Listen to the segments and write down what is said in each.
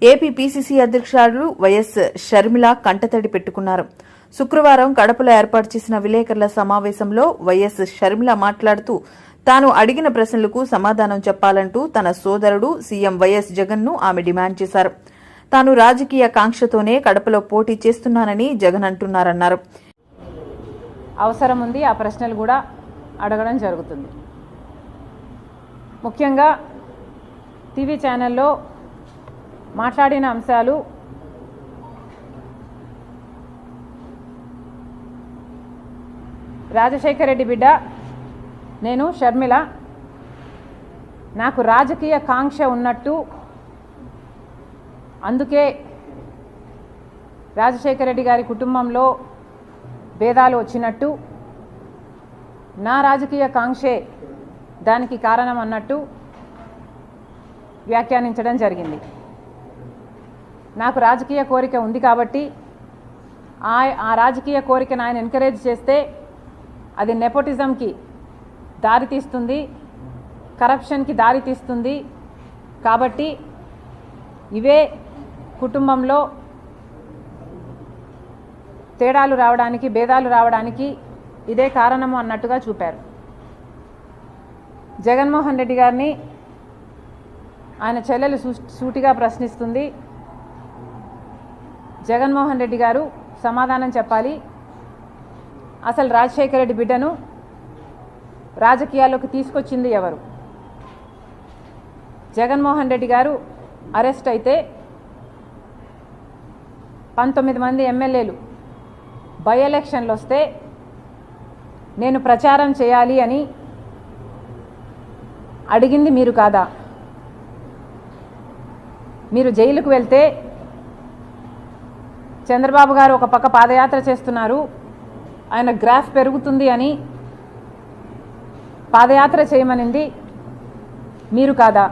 AP PCC అధ్యక్షురాలు YS Sharmila కంటతడి పెట్టుకున్నారు. శుక్రవారం కడపలో ఏర్పాటు చేసిన విలేకరుల సమావేశంలో వైఎస్ షర్మిల మాట్లాడుతూ తాను అడిగిన ప్రశ్నలకు సమాధానం చెప్పాలంటూ తన సోదరుడు సీఎం వైఎస్ జగన్ ను ఆమె డిమాండ్ చేశారు. తాను రాజకీయ కాంక్షతోనే కడపలో పోటీ చేస్తున్నానని జగన్ అంటున్నారన్నారు. అవసరం ఉంది, ఆ ప్రశ్నలు కూడా అడగడం జరుగుతుంది. ముఖ్యంగా టీవీ ఛానల్లో మాట్లాడిన అంశాలు రాజశేఖర రెడ్డి బిడ్డ నేను షర్మిల, నాకు రాజకీయ కాంక్ష ఉన్నట్టు, అందుకే రాజశేఖర రెడ్డి గారి కుటుంబంలో భేదాలు వచ్చినట్టు, నా రాజకీయ కాంక్షే దానికి కారణం అన్నట్టు వ్యాఖ్యానించడం జరిగింది. నాకు రాజకీయ కోరిక ఉంది కాబట్టి ఆ రాజకీయ కోరికను ఆయన ఎంకరేజ్ చేస్తే అది నెపోటిజంకి దారితీస్తుంది, కరప్షన్కి దారితీస్తుంది. కాబట్టి ఇవే కుటుంబంలో తేడాలు రావడానికి, భేదాలు రావడానికి ఇదే కారణము అన్నట్టుగా చూపారు. జగన్మోహన్ రెడ్డి గారిని ఆయన చెల్లెలు సూటిగా ప్రశ్నిస్తుంది. జగన్మోహన్ రెడ్డి గారు సమాధానం చెప్పాలి. అసలు రాజశేఖర రెడ్డి బిడ్డను రాజకీయాల్లోకి తీసుకొచ్చింది ఎవరు? జగన్మోహన్ రెడ్డి గారు అరెస్ట్ అయితే 19 మంది ఎమ్మెల్యేలు బై ఎలక్షన్లు వస్తే నేను ప్రచారం చేయాలి అని అడిగింది మీరు కాదా? మీరు జైలుకు వెళ్తే చంద్రబాబు గారు ఒక పక్క పాదయాత్ర చేస్తున్నారు, ఆయన గ్రాఫ్ పెరుగుతుంది అని పాదయాత్ర చేయమనింది మీరు కాదా?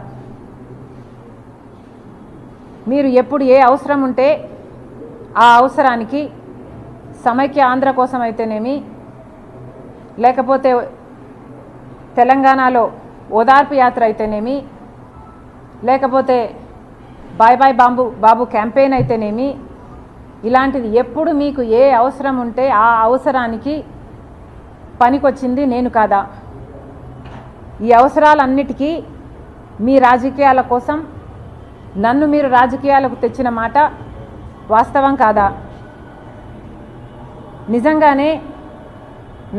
మీరు ఎప్పుడు ఏ అవసరం ఉంటే ఆ అవసరానికి సమైక్య ఆంధ్ర కోసం అయితేనేమి, లేకపోతే తెలంగాణలో ఓదార్పు యాత్ర అయితేనేమి, లేకపోతే బాయ్ బాయ్ బాబు క్యాంపెయిన్ అయితేనేమి, ఇలాంటిది ఎప్పుడు మీకు ఏ అవసరం ఉంటే ఆ అవసరానికి పనికొచ్చింది నేను కాదా? ఈ అవసరాలన్నిటికీ మీ రాజకీయాల కోసం నన్ను మీరు రాజకీయాలకు తెచ్చిన మాట వాస్తవం కాదా? నిజంగానే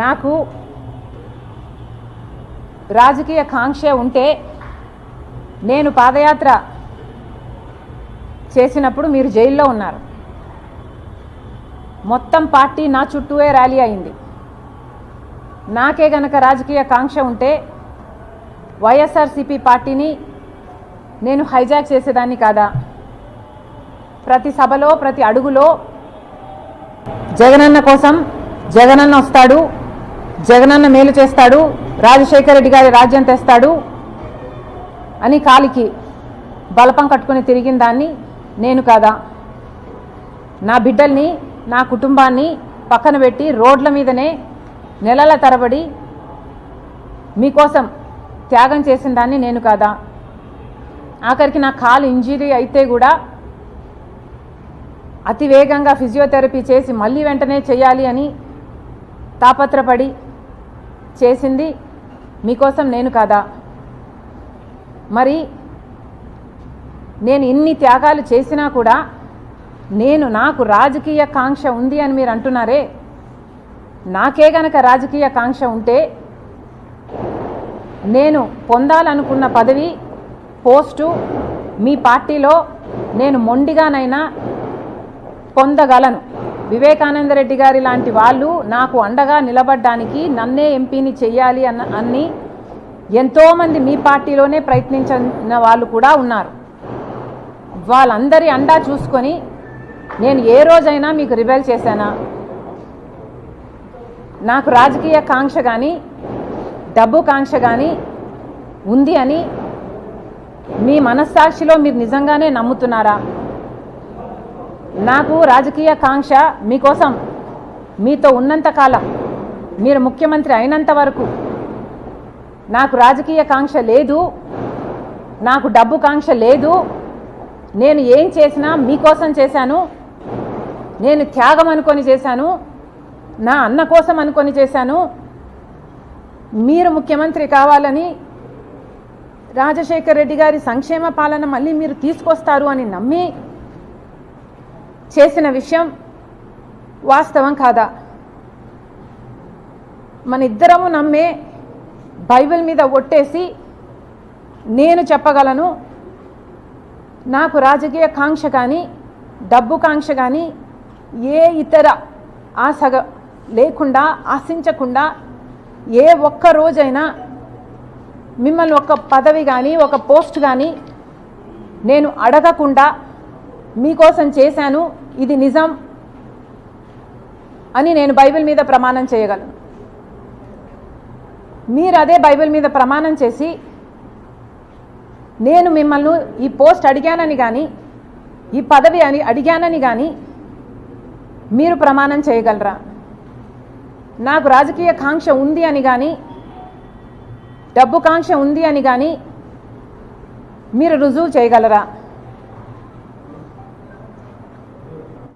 నాకు రాజకీయ కాంక్ష ఉంటే నేను పాదయాత్ర చేసినప్పుడు మీరు జైల్లో ఉన్నారు. మొత్తం పార్టీ నా చుట్టూనే ర్యాలీ అయింది. నాకే గనక రాజకీయ కాంక్ష ఉంటే వైఎస్ఆర్సీపీ పార్టీని నేను హైజాక్ చేసేదాన్ని కాదా? ప్రతి సభలో, ప్రతి అడుగులో జగనన్న కోసం, జగనన్న వస్తాడు, జగనన్న మేలు చేస్తాడు, రాజశేఖర రెడ్డి గారి రాజ్యం తెస్తాడు అని కాలికి బలపం కట్టుకుని తిరిగిన దాన్ని నేను కాదా? నా బిడ్డల్ని, నా కుటుంబాన్ని పక్కన పెట్టి రోడ్ల మీదనే నెలల తరబడి మీకోసం త్యాగం చేసిన దాన్ని నేను కాదా? ఆఖరికి నా కాలు ఇంజరీ అయితే కూడా అతి వేగంగా ఫిజియోథెరపీ చేసి మళ్ళీ వెంటనే చేయాలి అని తాపత్రపడి చేసింది మీకోసం నేను కాదా? మరి నేను ఇన్ని త్యాగాలు చేసినా కూడా నాకు రాజకీయ కాంక్ష ఉంది అని మీరు అంటున్నారే, నాకే గనక రాజకీయ కాంక్ష ఉంటే నేను పొందాలనుకున్న పదవి, పోస్టు మీ పార్టీలో నేను మొండిగానైనా పొందగలను. వివేకానంద రెడ్డి గారి లాంటి వాళ్ళు నాకు అండగా నిలబడ్డానికి, నన్నే ఎంపీని చెయ్యాలి అన్ని ఎంతోమంది మీ పార్టీలోనే ప్రయత్నించిన వాళ్ళు కూడా ఉన్నారు. వాళ్ళందరి అండా చూసుకొని నేను ఏ రోజైనా మీకు రిబెల్ చేశానా? నాకు రాజకీయ కాంక్ష కానీ, డబ్బు కాంక్ష కానీ ఉంది అని మీ మనస్సాక్షిలో మీరు నిజంగానే నమ్ముతున్నారా? నాకు రాజకీయ కాంక్ష మీకోసం, మీతో ఉన్నంతకాలం, మీరు ముఖ్యమంత్రి అయినంత వరకు నాకు రాజకీయ కాంక్ష లేదు, నాకు డబ్బు కాంక్ష లేదు, నేను ఏం చేసినా మీకోసం చేశాను, నేను త్యాగం అనుకొని చేశాను, నా అన్న కోసం అనుకొని చేశాను, మీరు ముఖ్యమంత్రి కావాలని రాజశేఖర్ రెడ్డి గారి సంక్షేమ పాలన మళ్ళీ మీరు తీసుకొస్తారు అని నమ్మి చేసిన విషయం వాస్తవం కాదా? మన ఇద్దరము నమ్మే బైబిల్ మీద ఒట్టేసి నేను చెప్పగలను, నాకు రాజకీయ కాంక్ష కానీ డబ్బు కాంక్ష కానీ ఏ ఇతర ఆశ లేకుండా ఆశించకుండా ఏ ఒక్క రోజైనా మిమ్మల్ని ఒక పదవి కానీ ఒక పోస్ట్ కానీ నేను అడగకుండా మీకోసం చేశాను, ఇది నిజం అని నేను బైబిల్ మీద ప్రమాణం చేయగలను. మీరు అదే బైబిల్ మీద ప్రమాణం చేసి నేను మిమ్మల్ని ఈ పోస్ట్ అడిగానని కానీ ఈ పదవి అని అడిగానని కానీ మీరు ప్రమాణం చేయగలరా? నాకు రాజకీయ కాంక్ష ఉంది అని కానీ డబ్బు కాంక్ష ఉంది అని కానీ మీరు రుజువు చేయగలరా?